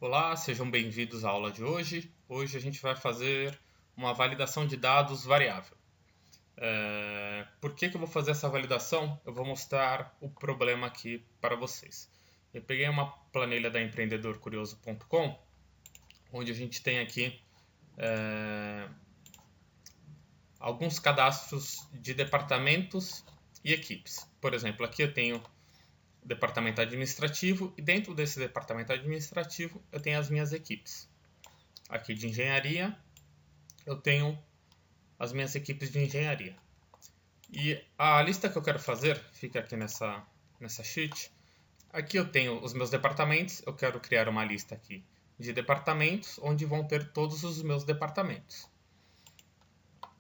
Olá, sejam bem-vindos à aula de hoje. Hoje a gente vai fazer uma validação de dados variável. Por que eu vou fazer essa validação? Eu vou mostrar o problema aqui para vocês. Eu peguei uma planilha da empreendedorcurioso.com, onde a gente tem aqui alguns cadastros de departamentos e equipes. Por exemplo, aqui eu tenho departamento administrativo e dentro desse departamento administrativo eu tenho as minhas equipes. Aqui de engenharia eu tenho as minhas equipes de engenharia. E a lista que eu quero fazer fica aqui nessa sheet. Aqui eu tenho os meus departamentos, eu quero criar uma lista aqui de departamentos, onde vão ter todos os meus departamentos.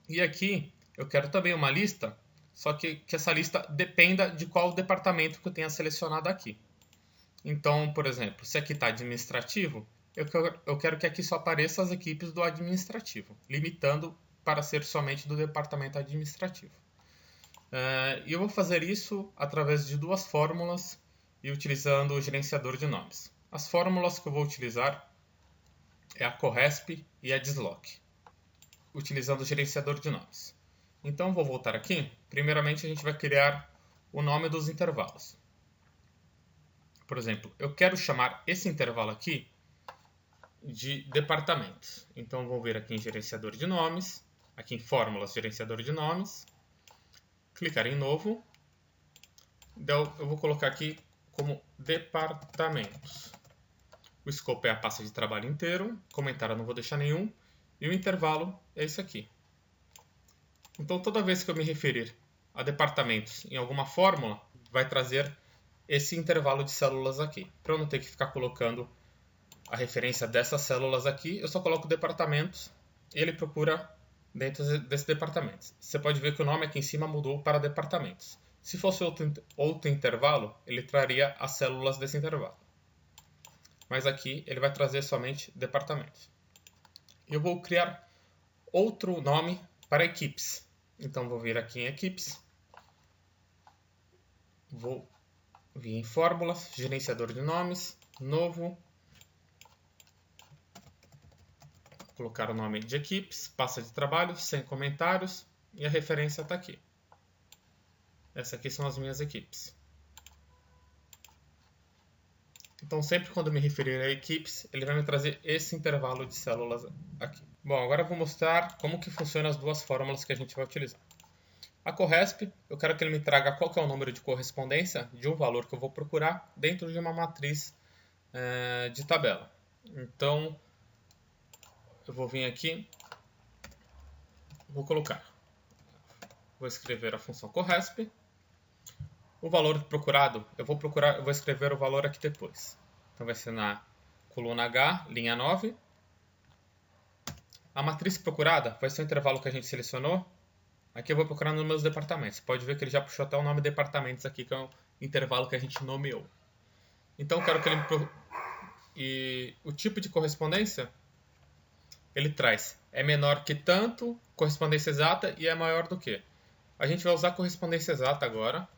E aqui eu quero também uma lista, só que essa lista dependa de qual departamento que eu tenha selecionado aqui. Então, por exemplo, se aqui está administrativo, eu quero que aqui só apareçam as equipes do administrativo, limitando para ser somente do departamento administrativo. E eu vou fazer isso através de duas fórmulas e utilizando o gerenciador de nomes. As fórmulas que eu vou utilizar é a CORRESP e a DISLOC, utilizando o gerenciador de nomes. Então, vou voltar aqui. Primeiramente, a gente vai criar o nome dos intervalos. Por exemplo, eu quero chamar esse intervalo aqui de departamentos. Então, vou vir aqui em gerenciador de nomes, aqui em fórmulas, gerenciador de nomes, clicar em novo. Então, eu vou colocar aqui como departamentos. O escopo é a pasta de trabalho inteiro, comentário eu não vou deixar nenhum, e o intervalo é isso aqui. Então, toda vez que eu me referir a departamentos em alguma fórmula, vai trazer esse intervalo de células aqui. Para eu não ter que ficar colocando a referência dessas células aqui, eu só coloco departamentos e ele procura dentro desses departamentos. Você pode ver que o nome aqui em cima mudou para departamentos. Se fosse outro intervalo, ele traria as células desse intervalo. Mas aqui ele vai trazer somente departamentos. Eu vou criar outro nome para equipes. Então vou vir aqui em equipes. Vou vir em fórmulas, gerenciador de nomes, novo. Colocar o nome de equipes, pasta de trabalho, sem comentários e a referência está aqui. Essas aqui são as minhas equipes. Então, sempre quando eu me referir a equipes, ele vai me trazer esse intervalo de células aqui. Bom, agora eu vou mostrar como que funcionam as duas fórmulas que a gente vai utilizar. A CORRESP, eu quero que ele me traga qual que é o número de correspondência de um valor que eu vou procurar dentro de uma matriz de tabela. Então, eu vou vir aqui, vou escrever a função CORRESP. O valor procurado, eu vou escrever o valor aqui depois. Então vai ser na coluna H, linha 9. A matriz procurada vai ser o intervalo que a gente selecionou. Aqui eu vou procurar nos meus departamentos. Você pode ver que ele já puxou até o nome de departamentos aqui, que é o intervalo que a gente nomeou. Então eu quero que ele... E o tipo de correspondência, ele traz. É menor que tanto, correspondência exata, e é maior do que. A gente vai usar correspondência exata agora.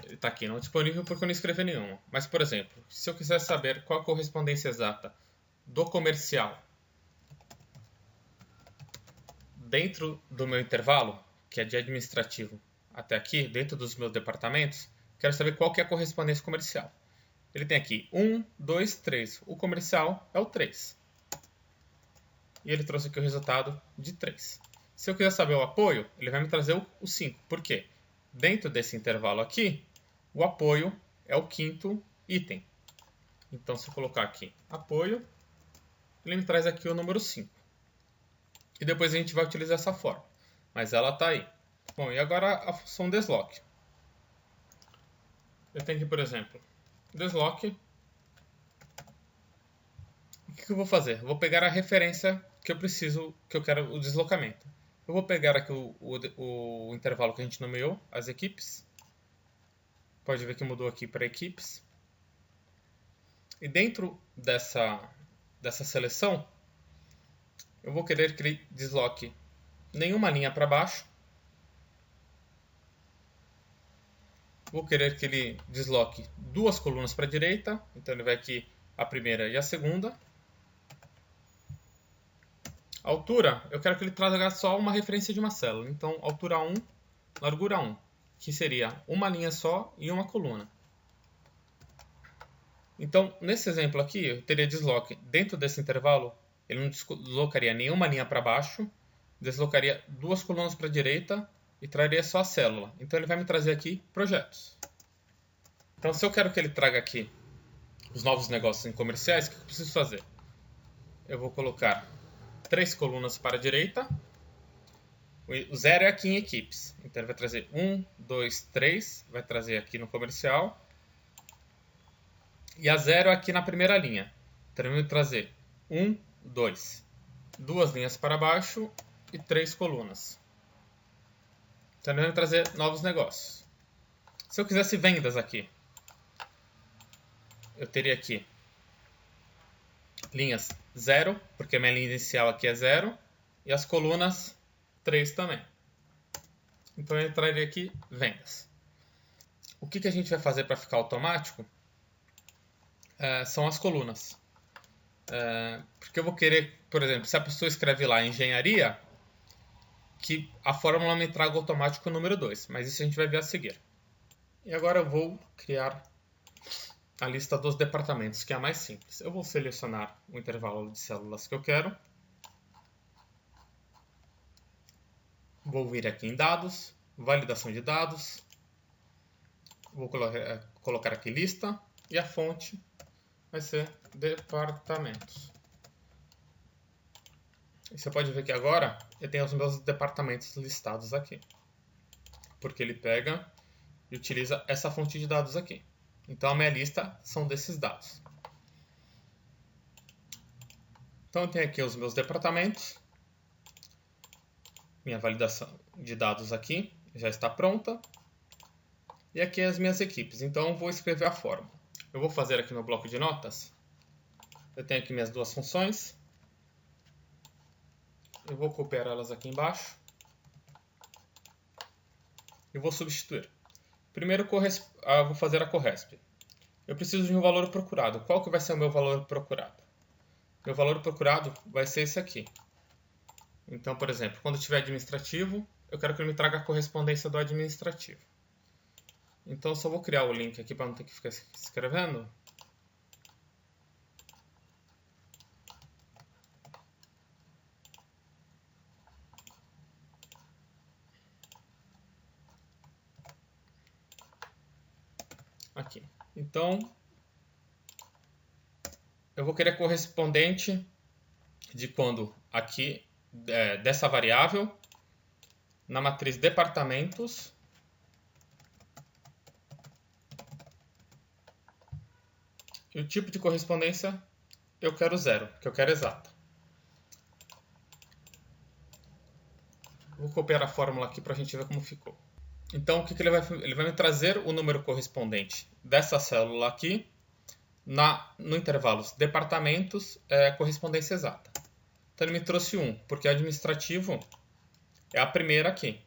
Está aqui, não disponível porque eu não escrevi nenhuma. Mas, por exemplo, se eu quiser saber qual a correspondência exata do comercial dentro do meu intervalo, que é de administrativo até aqui, dentro dos meus departamentos, quero saber qual que é a correspondência comercial. Ele tem aqui 1, 2, 3. O comercial é o 3. E ele trouxe aqui o resultado de 3. Se eu quiser saber o apoio, ele vai me trazer o 5. Por quê? Dentro desse intervalo aqui, o apoio é o quinto item. Então, se eu colocar aqui apoio, ele me traz aqui o número 5. E depois a gente vai utilizar essa forma. Mas ela está aí. Bom, e agora a função DISLOC. Eu tenho aqui, por exemplo, DISLOC. O que eu vou fazer? Eu vou pegar a referência que eu preciso, que eu quero o deslocamento. Eu vou pegar aqui o intervalo que a gente nomeou, as equipes. Pode ver que mudou aqui para equipes. E dentro dessa seleção, eu vou querer que ele desloque nenhuma linha para baixo. Vou querer que ele desloque duas colunas para a direita. Então ele vai aqui a primeira e a segunda. A altura, eu quero que ele traga só uma referência de uma célula. Então, altura 1, largura 1, que seria uma linha só e uma coluna. Então, nesse exemplo aqui, eu teria desloque dentro desse intervalo, ele não deslocaria nenhuma linha para baixo, deslocaria duas colunas para a direita e traria só a célula. Então, ele vai me trazer aqui projetos. Então, se eu quero que ele traga aqui os novos negócios em comerciais, o que eu preciso fazer? Eu vou colocar 3 colunas para a direita. O 0 é aqui em equipes. Então ele vai trazer 1, 2, 3. Vai trazer aqui no comercial. E a 0 é aqui na primeira linha. Então ele vai trazer 1, 2. 2 linhas para baixo e 3 colunas. Então ele vai trazer novos negócios. Se eu quisesse vendas aqui, eu teria aqui linhas 0, porque a minha linha inicial aqui é 0. E as colunas 3 também. Então eu traria aqui vendas. O que a gente vai fazer para ficar automático são as colunas. Porque eu vou querer, por exemplo, se a pessoa escreve lá engenharia, que a fórmula me traga automático o número 2. Mas isso a gente vai ver a seguir. E agora eu vou criar a lista dos departamentos, que é a mais simples. Eu vou selecionar o intervalo de células que eu quero. Vou vir aqui em dados, validação de dados. Vou colocar aqui lista e a fonte vai ser departamentos. E você pode ver que agora eu tenho os meus departamentos listados aqui. Porque ele pega e utiliza essa fonte de dados aqui. Então a minha lista são desses dados. Então eu tenho aqui os meus departamentos. Minha validação de dados aqui já está pronta. E aqui as minhas equipes. Então eu vou escrever a fórmula. Eu vou fazer aqui no bloco de notas. Eu tenho aqui minhas duas funções. Eu vou copiar elas aqui embaixo. E vou substituir. Primeiro eu vou fazer a corresp. Eu preciso de um valor procurado. Qual que vai ser o meu valor procurado? Meu valor procurado vai ser esse aqui. Então, por exemplo, quando tiver administrativo, eu quero que ele me traga a correspondência do administrativo. Então, eu só vou criar o link aqui para não ter que ficar escrevendo. Aqui. Então, eu vou querer correspondente de quando aqui, dessa variável, na matriz departamentos, e o tipo de correspondência eu quero 0, que eu quero exata. Vou copiar a fórmula aqui para a gente ver como ficou. Então, o que ele vai fazer? Ele vai me trazer o número correspondente dessa célula aqui no intervalo departamentos, correspondência exata. Então, ele me trouxe 1, porque administrativo é a primeira aqui.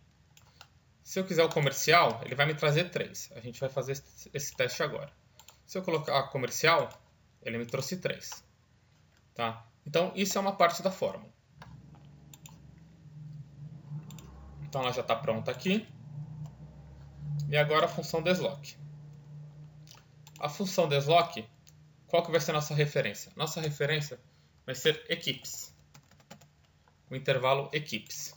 Se eu quiser o comercial, ele vai me trazer 3. A gente vai fazer esse teste agora. Se eu colocar comercial, ele me trouxe 3. Tá? Então, isso é uma parte da fórmula. Então, ela já está pronta aqui. E agora a função desloque. A função desloque, qual que vai ser a nossa referência? Nossa referência vai ser equipes. O intervalo equipes.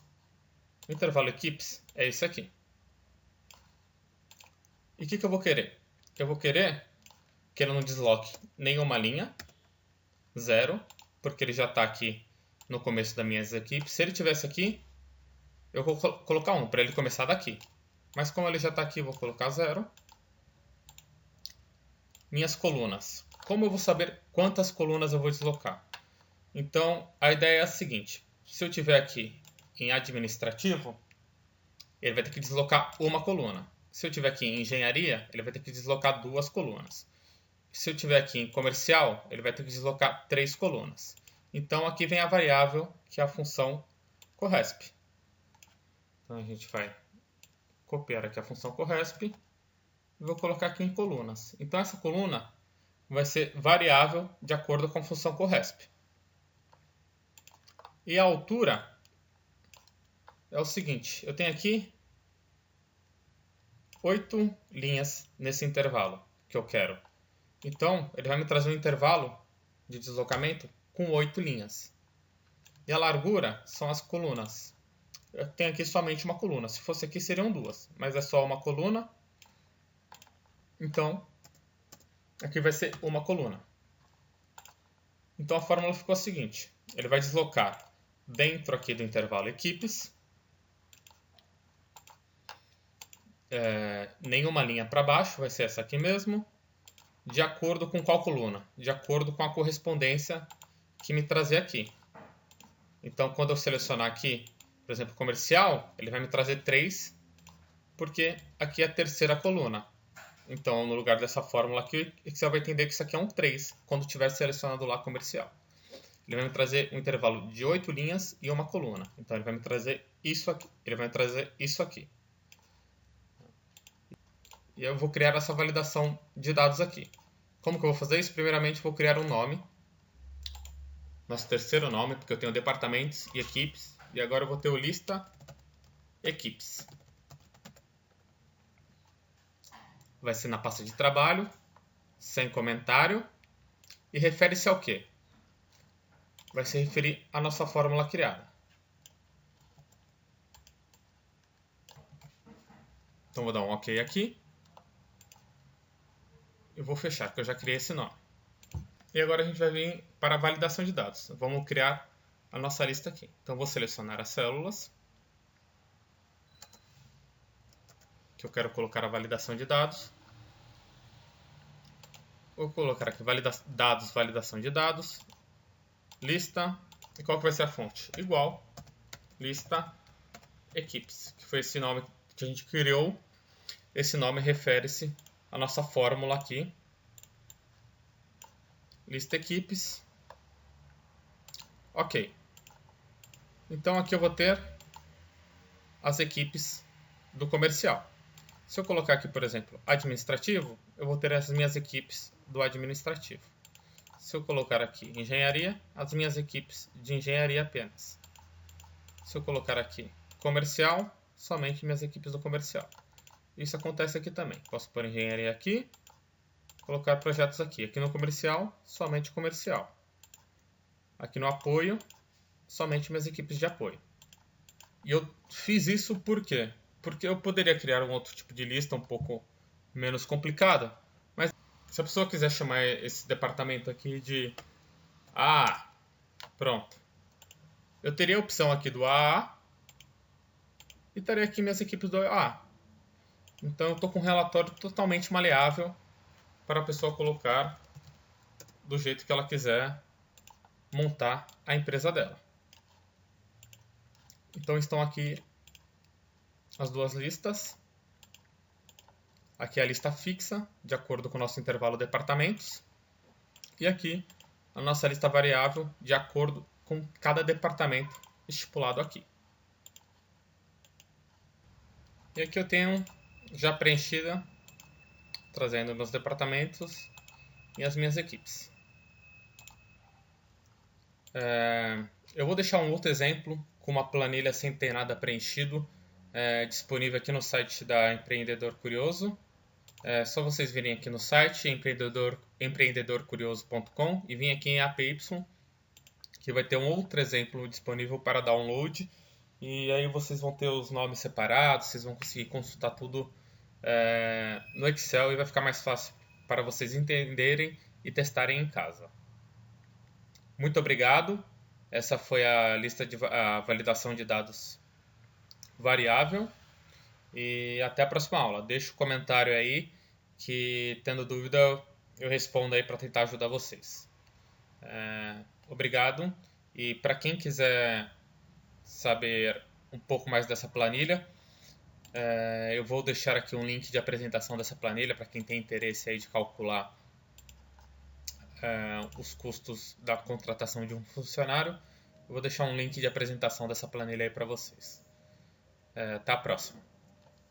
O intervalo equipes é esse aqui. E o que eu vou querer? Eu vou querer que ele não desloque nenhuma linha, 0, porque ele já está aqui no começo das minhas equipes. Se ele estivesse aqui, eu vou colocar 1 para ele começar daqui. Mas como ele já está aqui, eu vou colocar 0. Minhas colunas. Como eu vou saber quantas colunas eu vou deslocar? Então, a ideia é a seguinte. Se eu tiver aqui em administrativo, ele vai ter que deslocar uma coluna. Se eu tiver aqui em engenharia, ele vai ter que deslocar 2 colunas. Se eu tiver aqui em comercial, ele vai ter que deslocar 3 colunas. Então, aqui vem a variável, que é a função corresp. Então, a gente vai copiar aqui a função corresp e vou colocar aqui em colunas. Então, essa coluna vai ser variável de acordo com a função corresp. E a altura é o seguinte, eu tenho aqui 8 linhas nesse intervalo que eu quero. Então, ele vai me trazer um intervalo de deslocamento com 8 linhas. E a largura são as colunas. Eu tenho aqui somente uma coluna. Se fosse aqui, seriam duas. Mas é só uma coluna. Então, aqui vai ser uma coluna. Então, a fórmula ficou a seguinte. Ele vai deslocar dentro aqui do intervalo equipes. Nenhuma linha para baixo, vai ser essa aqui mesmo. De acordo com qual coluna? De acordo com a correspondência que me trazer aqui. Então, quando eu selecionar aqui, por exemplo, comercial, ele vai me trazer 3, porque aqui é a terceira coluna. Então, no lugar dessa fórmula aqui, você vai entender que isso aqui é um 3, quando tiver selecionado lá comercial. Ele vai me trazer um intervalo de 8 linhas e uma coluna. Então, ele vai me trazer isso aqui. Ele vai me trazer isso aqui. E eu vou criar essa validação de dados aqui. Como que eu vou fazer isso? Primeiramente, vou criar um nome. Nosso terceiro nome, porque eu tenho departamentos e equipes. E agora eu vou ter o lista equipes. Vai ser na pasta de trabalho, sem comentário. E refere-se ao quê? Vai se referir à nossa fórmula criada. Então vou dar um OK aqui. Eu vou fechar, porque eu já criei esse nome. E agora a gente vai vir para a validação de dados. Vamos criar a nossa lista aqui. Então vou selecionar as células que eu quero colocar a validação de dados. Vou colocar aqui dados, validação de dados, lista, e qual que vai ser a fonte? Igual, lista equipes, que foi esse nome que a gente criou. Esse nome refere-se à nossa fórmula aqui, lista equipes. Ok. Então aqui eu vou ter as equipes do comercial. Se eu colocar aqui, por exemplo, administrativo, eu vou ter as minhas equipes do administrativo. Se eu colocar aqui engenharia, as minhas equipes de engenharia apenas. Se eu colocar aqui comercial, somente minhas equipes do comercial. Isso acontece aqui também. Posso pôr engenharia aqui, colocar projetos aqui. Aqui no comercial, somente comercial. Aqui no apoio, somente minhas equipes de apoio. E eu fiz isso por quê? Porque eu poderia criar um outro tipo de lista um pouco menos complicada. Mas se a pessoa quiser chamar esse departamento aqui de AA, pronto. Eu teria a opção aqui do AA e teria aqui minhas equipes do AA. Então eu estou com um relatório totalmente maleável para a pessoa colocar do jeito que ela quiser montar a empresa dela. Então estão aqui as duas listas. Aqui é a lista fixa, de acordo com o nosso intervalo departamentos. E aqui a nossa lista variável, de acordo com cada departamento estipulado aqui. E aqui eu tenho já preenchida, trazendo meus departamentos e as minhas equipes. Eu vou deixar um outro exemplo com uma planilha sem ter nada preenchido, disponível aqui no site da Empreendedor Curioso. É só vocês virem aqui no site empreendedorcurioso.com e vir aqui em APY, que vai ter um outro exemplo disponível para download. E aí vocês vão ter os nomes separados, vocês vão conseguir consultar tudo no Excel e vai ficar mais fácil para vocês entenderem e testarem em casa. Muito obrigado. Essa foi a lista de validação de dados variável. E até a próxima aula. Deixa um comentário aí que, tendo dúvida, eu respondo aí para tentar ajudar vocês. Obrigado. E para quem quiser saber um pouco mais dessa planilha, eu vou deixar aqui um link de apresentação dessa planilha para quem tem interesse aí de calcular os custos da contratação de um funcionário. Eu vou deixar um link de apresentação dessa planilha aí para vocês. Até a próxima.